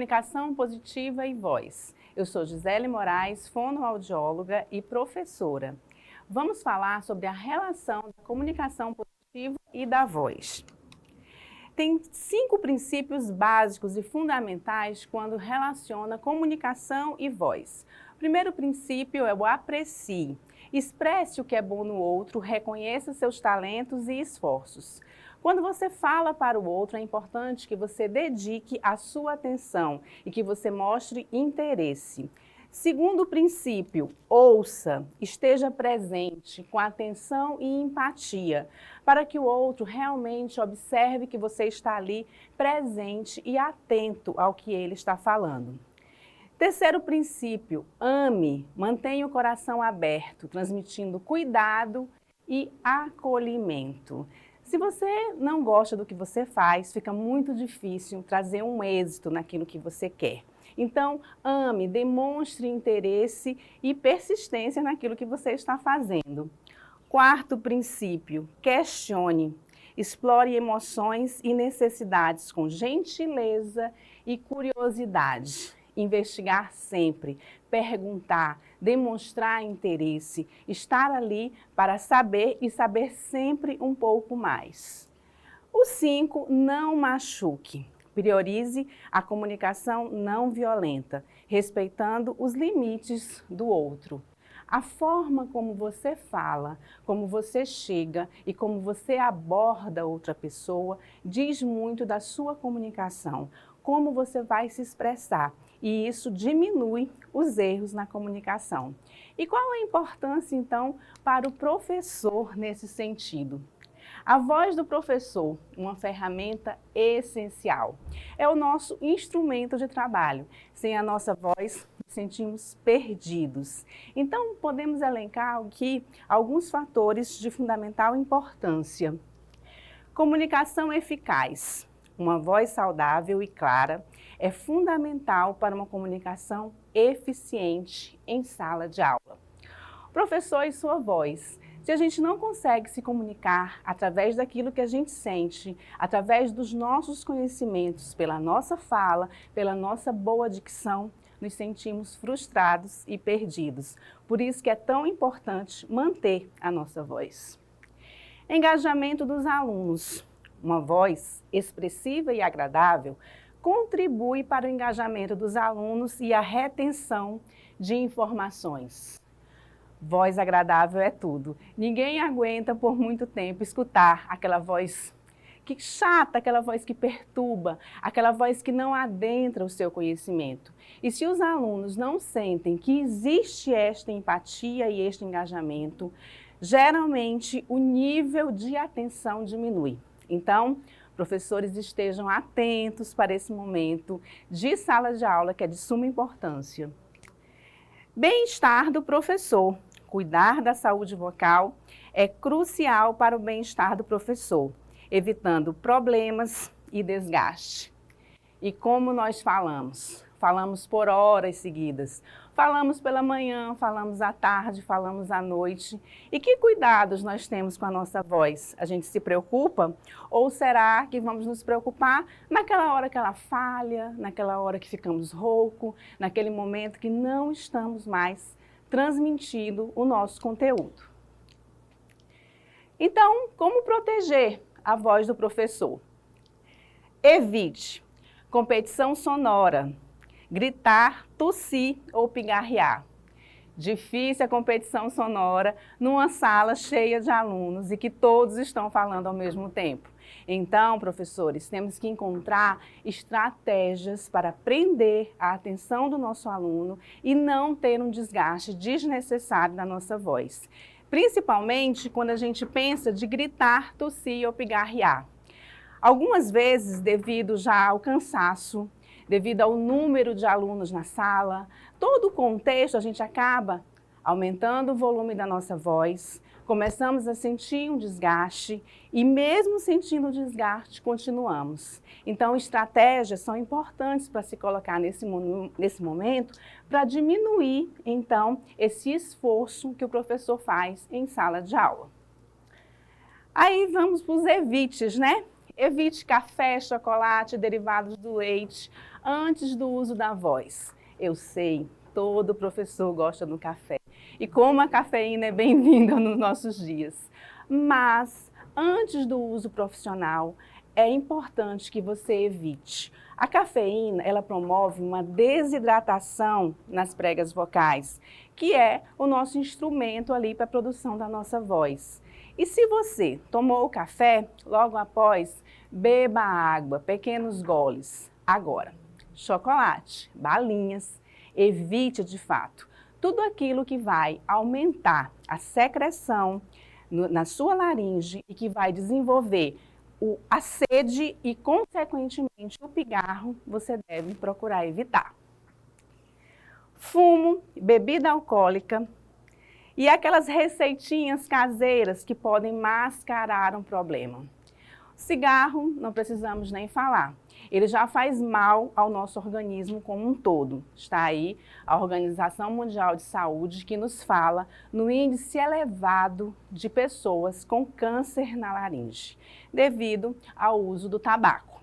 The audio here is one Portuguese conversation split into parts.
Comunicação Positiva e Voz. Eu sou Gisele Moraes, fonoaudióloga e professora. Vamos falar sobre a relação da comunicação positiva e da voz. Tem 5 princípios básicos e fundamentais quando relaciona comunicação e voz. O primeiro princípio é o aprecie. Expresse o que é bom no outro, reconheça seus talentos e esforços. Quando você fala para o outro, é importante que você dedique a sua atenção e que você mostre interesse. Segundo princípio, ouça, esteja presente, com atenção e empatia, para que o outro realmente observe que você está ali presente e atento ao que ele está falando. Terceiro princípio, ame, mantenha o coração aberto, transmitindo cuidado e acolhimento. Se você não gosta do que você faz, fica muito difícil trazer um êxito naquilo que você quer. Então, ame, demonstre interesse e persistência naquilo que você está fazendo. Quarto princípio, questione. Explore emoções e necessidades com gentileza e curiosidade. Investigar sempre, perguntar, demonstrar interesse, estar ali para saber e saber sempre um pouco mais. O 5, não machuque. Priorize a comunicação não violenta, respeitando os limites do outro. A forma como você fala, como você chega e como você aborda outra pessoa diz muito da sua comunicação, como você vai se expressar, e isso diminui os erros na comunicação. E qual a importância, então, para o professor nesse sentido? A voz do professor, uma ferramenta essencial. É o nosso instrumento de trabalho. Sem a nossa voz, nos sentimos perdidos. Então, podemos elencar aqui alguns fatores de fundamental importância. Comunicação eficaz. Uma voz saudável e clara é fundamental para uma comunicação eficiente em sala de aula. Professor e sua voz. Se a gente não consegue se comunicar através daquilo que a gente sente, através dos nossos conhecimentos, pela nossa fala, pela nossa boa dicção, nos sentimos frustrados e perdidos. Por isso que é tão importante manter a nossa voz. Engajamento dos alunos. Uma voz expressiva e agradável contribui para o engajamento dos alunos e a retenção de informações. Voz agradável é tudo. Ninguém aguenta por muito tempo escutar aquela voz que chata, aquela voz que perturba, aquela voz que não adentra o seu conhecimento. E se os alunos não sentem que existe esta empatia e este engajamento, geralmente o nível de atenção diminui. Então, professores estejam atentos para esse momento de sala de aula que é de suma importância. Bem-estar do professor. Cuidar da saúde vocal é crucial para o bem-estar do professor, evitando problemas e desgaste. E como nós falamos? Falamos por horas seguidas. Falamos pela manhã, falamos à tarde, falamos à noite. E que cuidados nós temos com a nossa voz? A gente se preocupa? Ou será que vamos nos preocupar naquela hora que ela falha, naquela hora que ficamos rouco, naquele momento que não estamos mais transmitindo o nosso conteúdo? Então, como proteger a voz do professor? Evite competição sonora, gritar, tossir ou pigarrear. Difícil a competição sonora numa sala cheia de alunos e que todos estão falando ao mesmo tempo. Então, professores, temos que encontrar estratégias para prender a atenção do nosso aluno e não ter um desgaste desnecessário da nossa voz. Principalmente quando a gente pensa de gritar, tossir ou pigarrear. Algumas vezes, devido já ao cansaço, devido ao número de alunos na sala, todo o contexto, a gente acaba aumentando o volume da nossa voz, começamos a sentir um desgaste e mesmo sentindo o desgaste, continuamos. Então, estratégias são importantes para se colocar nesse momento para diminuir, então, esse esforço que o professor faz em sala de aula. Aí vamos para os evites, né? Evite café, chocolate, derivados do leite, Antes do uso da voz, eu sei, todo professor gosta do café. E como a cafeína é bem-vinda nos nossos dias. Mas, antes do uso profissional, é importante que você evite. A cafeína, ela promove uma desidratação nas pregas vocais, que é o nosso instrumento ali para a produção da nossa voz. E se você tomou o café, logo após, beba água, pequenos goles. Agora, chocolate, balinhas, evite de fato tudo aquilo que vai aumentar a secreção na sua laringe e que vai desenvolver a sede e, consequentemente, o pigarro, você deve procurar evitar. Fumo, bebida alcoólica e aquelas receitinhas caseiras que podem mascarar um problema. Cigarro, não precisamos nem falar. Ele já faz mal ao nosso organismo como um todo. Está aí a Organização Mundial de Saúde que nos fala no índice elevado de pessoas com câncer na laringe, devido ao uso do tabaco.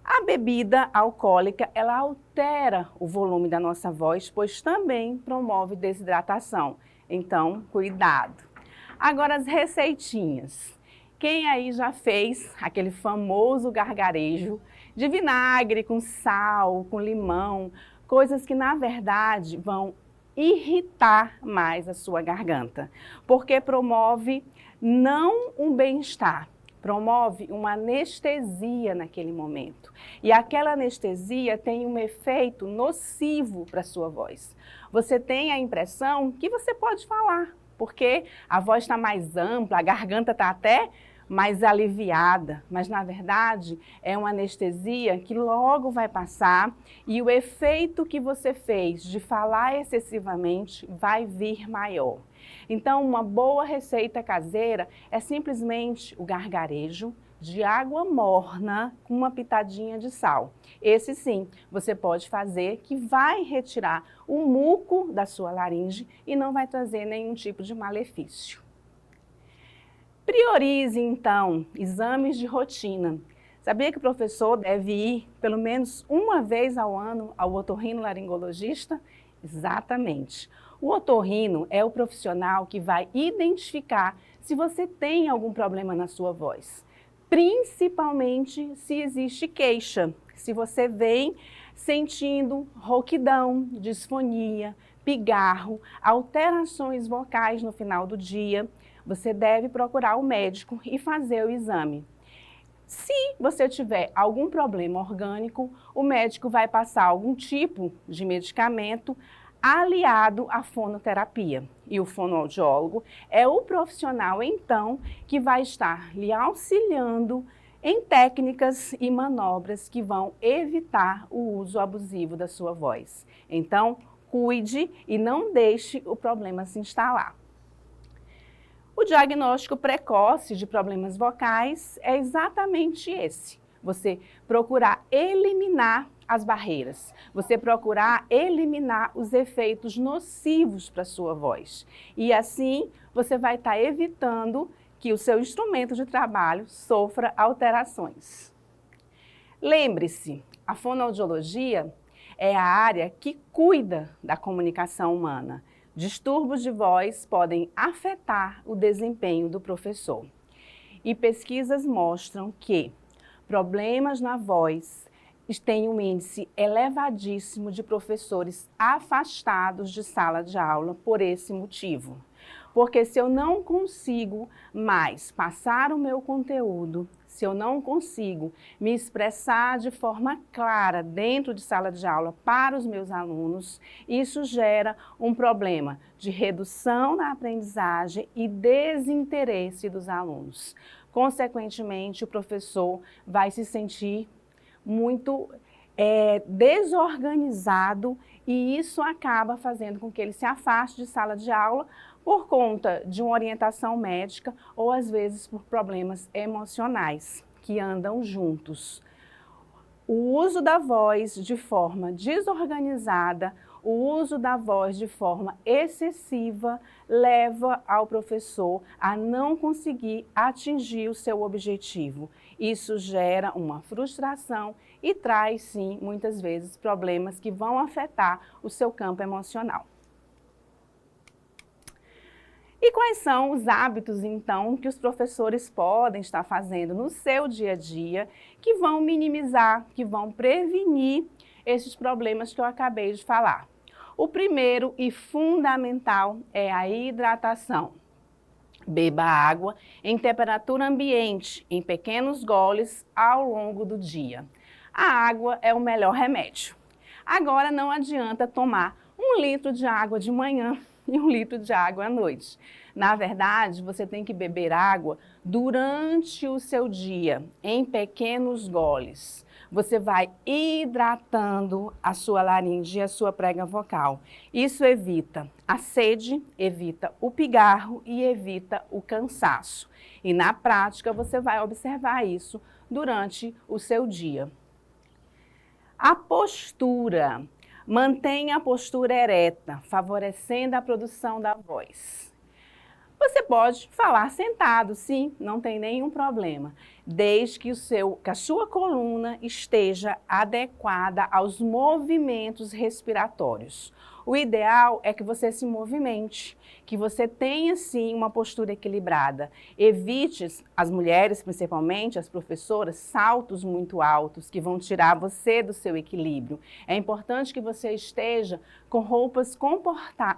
A bebida alcoólica, ela altera o volume da nossa voz, pois também promove desidratação. Então, cuidado. Agora, as receitinhas. Quem aí já fez aquele famoso gargarejo de vinagre com sal, com limão, coisas que na verdade vão irritar mais a sua garganta, porque promove não um bem-estar, promove uma anestesia naquele momento. E aquela anestesia tem um efeito nocivo para a sua voz. Você tem a impressão que você pode falar, porque a voz está mais ampla, a garganta está até mais aliviada, mas na verdade é uma anestesia que logo vai passar e o efeito que você fez de falar excessivamente vai vir maior. Então, uma boa receita caseira é simplesmente o gargarejo de água morna com uma pitadinha de sal. Esse sim, você pode fazer que vai retirar o muco da sua laringe e não vai trazer nenhum tipo de malefício. Priorize, então, exames de rotina. Sabia que o professor deve ir pelo menos uma vez ao ano ao otorrinolaringologista? Exatamente. O otorrino é o profissional que vai identificar se você tem algum problema na sua voz, principalmente se existe queixa, se você vem sentindo rouquidão, disfonia, pigarro, alterações vocais no final do dia, você deve procurar o médico e fazer o exame. Se você tiver algum problema orgânico, o médico vai passar algum tipo de medicamento aliado à fonoterapia. E o fonoaudiólogo é o profissional, então, que vai estar lhe auxiliando em técnicas e manobras que vão evitar o uso abusivo da sua voz. Então, cuide e não deixe o problema se instalar. O diagnóstico precoce de problemas vocais é exatamente esse. Você procurar eliminar as barreiras, você procurar eliminar os efeitos nocivos para a sua voz. E assim, você vai estar evitando que o seu instrumento de trabalho sofra alterações. Lembre-se, a fonoaudiologia é a área que cuida da comunicação humana. Distúrbios de voz podem afetar o desempenho do professor. E pesquisas mostram que problemas na voz têm um índice elevadíssimo de professores afastados de sala de aula por esse motivo. Porque se eu não consigo mais passar o meu conteúdo, se eu não consigo me expressar de forma clara dentro de sala de aula para os meus alunos, isso gera um problema de redução na aprendizagem e desinteresse dos alunos. Consequentemente, o professor vai se sentir muito desorganizado e isso acaba fazendo com que ele se afaste de sala de aula por conta de uma orientação médica ou às vezes por problemas emocionais que andam juntos. O uso da voz de forma desorganizada O uso da voz de forma excessiva leva ao professor a não conseguir atingir o seu objetivo. Isso gera uma frustração e traz, sim, muitas vezes, problemas que vão afetar o seu campo emocional. E quais são os hábitos, então, que os professores podem estar fazendo no seu dia a dia que vão minimizar, que vão prevenir esses problemas que eu acabei de falar? O primeiro e fundamental é a hidratação. Beba água em temperatura ambiente, em pequenos goles, ao longo do dia. A água é o melhor remédio. Agora não adianta tomar 1 litro de água de manhã e 1 litro de água à noite. Na verdade, você tem que beber água durante o seu dia, em pequenos goles. Você vai hidratando a sua laringe e a sua prega vocal. Isso evita a sede, evita o pigarro e evita o cansaço. E na prática, você vai observar isso durante o seu dia. A postura. Mantenha a postura ereta, favorecendo a produção da voz. Você pode falar sentado, sim, não tem nenhum problema, desde que a sua coluna esteja adequada aos movimentos respiratórios. O ideal é que você se movimente, que você tenha, sim, uma postura equilibrada. Evite, as mulheres principalmente, as professoras, saltos muito altos que vão tirar você do seu equilíbrio. É importante que você esteja com roupas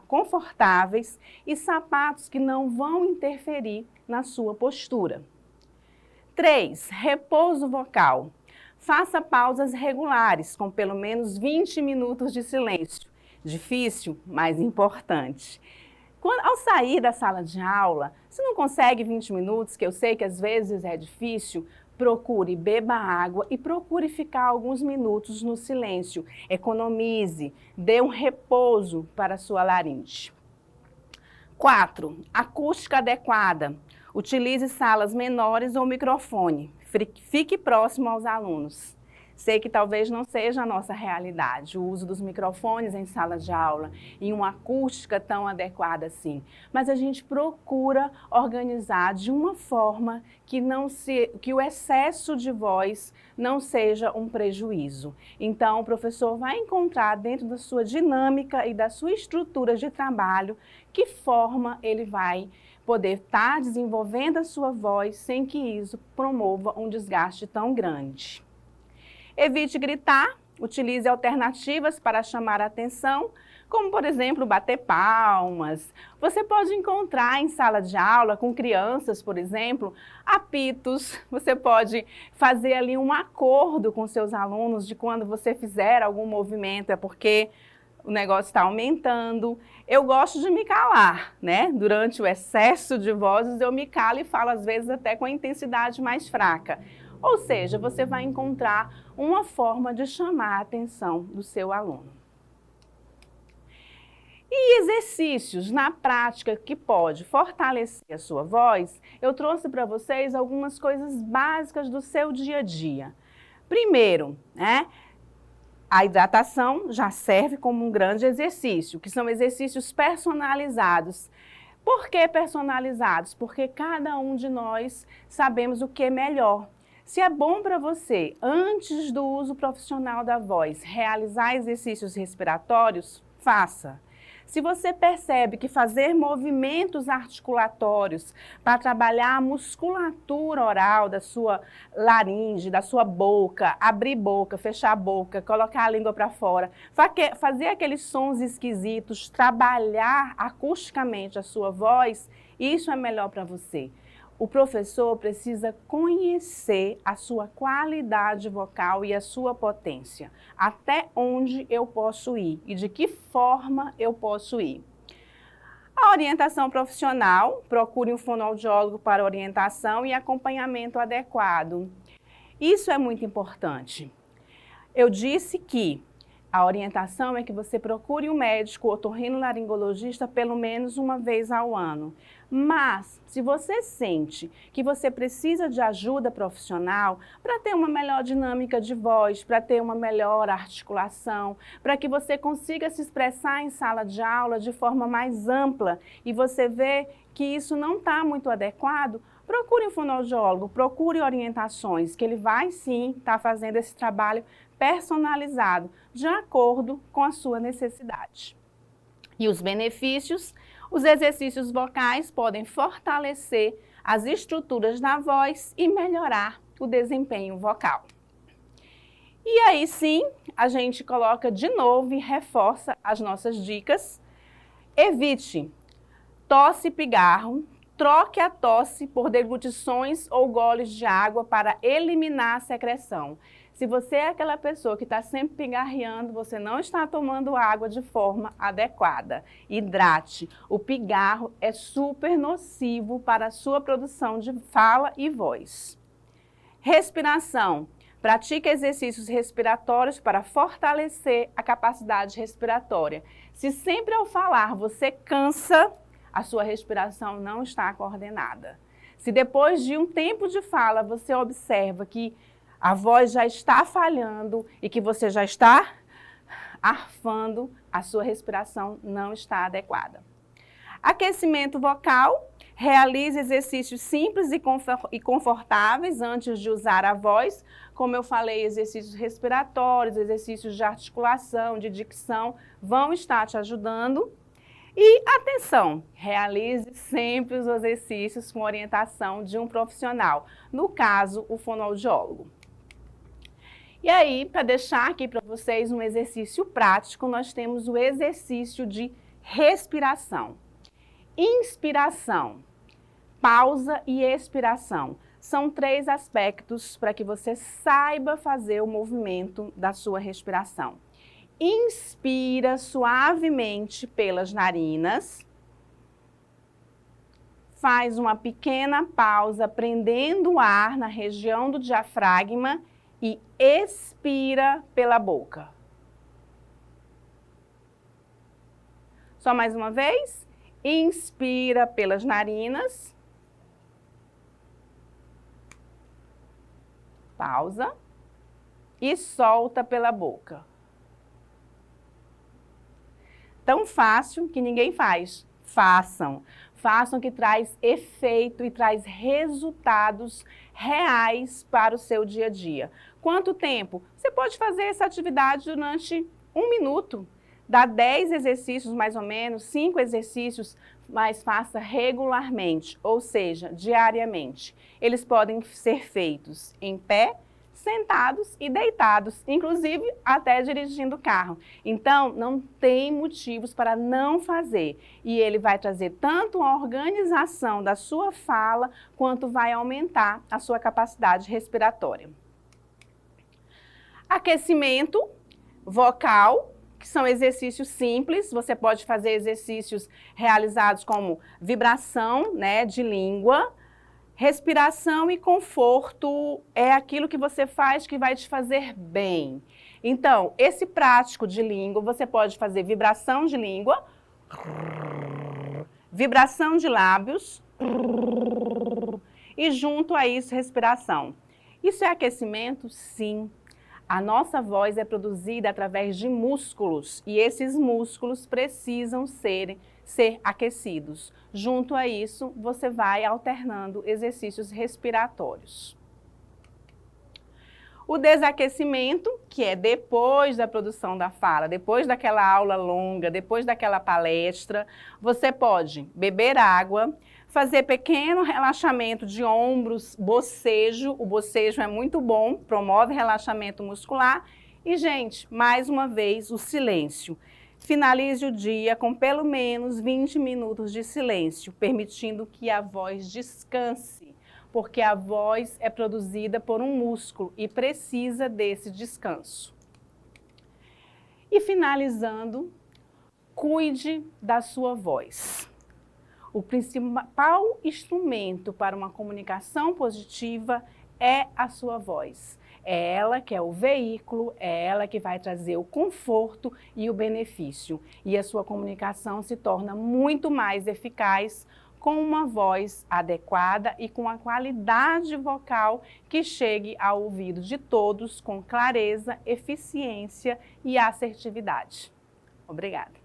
confortáveis e sapatos que não vão interferir na sua postura. 3. Repouso vocal. Faça pausas regulares, com pelo menos 20 minutos de silêncio. Difícil, mas importante. Ao sair da sala de aula, se não consegue 20 minutos, que eu sei que às vezes é difícil, procure, beba água e procure ficar alguns minutos no silêncio. Economize, dê um repouso para a sua laringe. 4. Acústica adequada. Utilize salas menores ou microfone. Fique próximo aos alunos. Sei que talvez não seja a nossa realidade, o uso dos microfones em sala de aula, em uma acústica tão adequada assim. Mas a gente procura organizar de uma forma que o excesso de voz não seja um prejuízo. Então, o professor vai encontrar dentro da sua dinâmica e da sua estrutura de trabalho que forma ele vai poder estar desenvolvendo a sua voz sem que isso promova um desgaste tão grande. Evite gritar, utilize alternativas para chamar a atenção, como, por exemplo, bater palmas. Você pode encontrar em sala de aula, com crianças, por exemplo, apitos. Você pode fazer ali um acordo com seus alunos de quando você fizer algum movimento, é porque o negócio está aumentando. Eu gosto de me calar, né? Durante o excesso de vozes, eu me calo e falo, às vezes, até com a intensidade mais fraca. Ou seja, você vai encontrar uma forma de chamar a atenção do seu aluno. E exercícios na prática que pode fortalecer a sua voz, eu trouxe para vocês algumas coisas básicas do seu dia a dia. Primeiro, né? A hidratação já serve como um grande exercício, que são exercícios personalizados. Por que personalizados? Porque cada um de nós sabemos o que é melhor. Se é bom para você, antes do uso profissional da voz, realizar exercícios respiratórios, faça. Se você percebe que fazer movimentos articulatórios para trabalhar a musculatura oral da sua laringe, da sua boca, abrir boca, fechar a boca, colocar a língua para fora, fazer aqueles sons esquisitos, trabalhar acusticamente a sua voz, isso é melhor para você. O professor precisa conhecer a sua qualidade vocal e a sua potência. Até onde eu posso ir e de que forma eu posso ir. A orientação profissional, procure um fonoaudiólogo para orientação e acompanhamento adequado. Isso é muito importante. Eu disse que a orientação é que você procure um médico otorrinolaringologista pelo menos uma vez ao ano. Mas, se você sente que você precisa de ajuda profissional para ter uma melhor dinâmica de voz, para ter uma melhor articulação, para que você consiga se expressar em sala de aula de forma mais ampla e você vê que isso não está muito adequado, procure um fonoaudiólogo, procure orientações, que ele vai sim estar fazendo esse trabalho personalizado, de acordo com a sua necessidade. E os benefícios? Os exercícios vocais podem fortalecer as estruturas da voz e melhorar o desempenho vocal. E aí sim, a gente coloca de novo e reforça as nossas dicas. Evite tosse e pigarro, troque a tosse por deglutições ou goles de água para eliminar a secreção. Se você é aquela pessoa que está sempre pigarreando, você não está tomando água de forma adequada. Hidrate. O pigarro é super nocivo para a sua produção de fala e voz. Respiração. Pratique exercícios respiratórios para fortalecer a capacidade respiratória. Se sempre ao falar você cansa, a sua respiração não está coordenada. Se depois de um tempo de fala você observa que a voz já está falhando e que você já está arfando, a sua respiração não está adequada. Aquecimento vocal. Realize exercícios simples e confortáveis antes de usar a voz. Como eu falei, exercícios respiratórios, exercícios de articulação, de dicção, vão estar te ajudando. E atenção, realize sempre os exercícios com orientação de um profissional, no caso, o fonoaudiólogo. E aí, para deixar aqui para vocês um exercício prático, nós temos o exercício de respiração. Inspiração, pausa e expiração. São 3 aspectos para que você saiba fazer o movimento da sua respiração. Inspira suavemente pelas narinas. Faz uma pequena pausa, prendendo o ar na região do diafragma e expira pela boca. Só mais uma vez. Inspira pelas narinas. Pausa. E solta pela boca. Tão fácil que ninguém faz. Façam. Façam, que traz efeito e traz resultados reais para o seu dia a dia. Quanto tempo? Você pode fazer essa atividade durante 1 minuto. Dá 10 exercícios mais ou menos, 5 exercícios, mas faça regularmente, ou seja, diariamente. Eles podem ser feitos em pé, sentados e deitados, inclusive até dirigindo o carro. Então, não tem motivos para não fazer. E ele vai trazer tanto a organização da sua fala, quanto vai aumentar a sua capacidade respiratória. Aquecimento vocal, que são exercícios simples. Você pode fazer exercícios realizados como vibração, né, de língua. Respiração e conforto é aquilo que você faz que vai te fazer bem. Então, esse prático de língua, você pode fazer vibração de língua, vibração de lábios e junto a isso, respiração. Isso é aquecimento? Sim. A nossa voz é produzida através de músculos e esses músculos precisam ser aquecidos. Junto a isso, você vai alternando exercícios respiratórios. O desaquecimento, que é depois da produção da fala, depois daquela aula longa, depois daquela palestra, você pode beber água, fazer pequeno relaxamento de ombros, bocejo. O bocejo é muito bom, promove relaxamento muscular. E, gente, mais uma vez, o silêncio. Finalize o dia com pelo menos 20 minutos de silêncio, permitindo que a voz descanse, porque a voz é produzida por um músculo e precisa desse descanso. E finalizando, cuide da sua voz. O principal instrumento para uma comunicação positiva é a sua voz. É ela que é o veículo, é ela que vai trazer o conforto e o benefício. E a sua comunicação se torna muito mais eficaz com uma voz adequada e com a qualidade vocal que chegue ao ouvido de todos com clareza, eficiência e assertividade. Obrigada.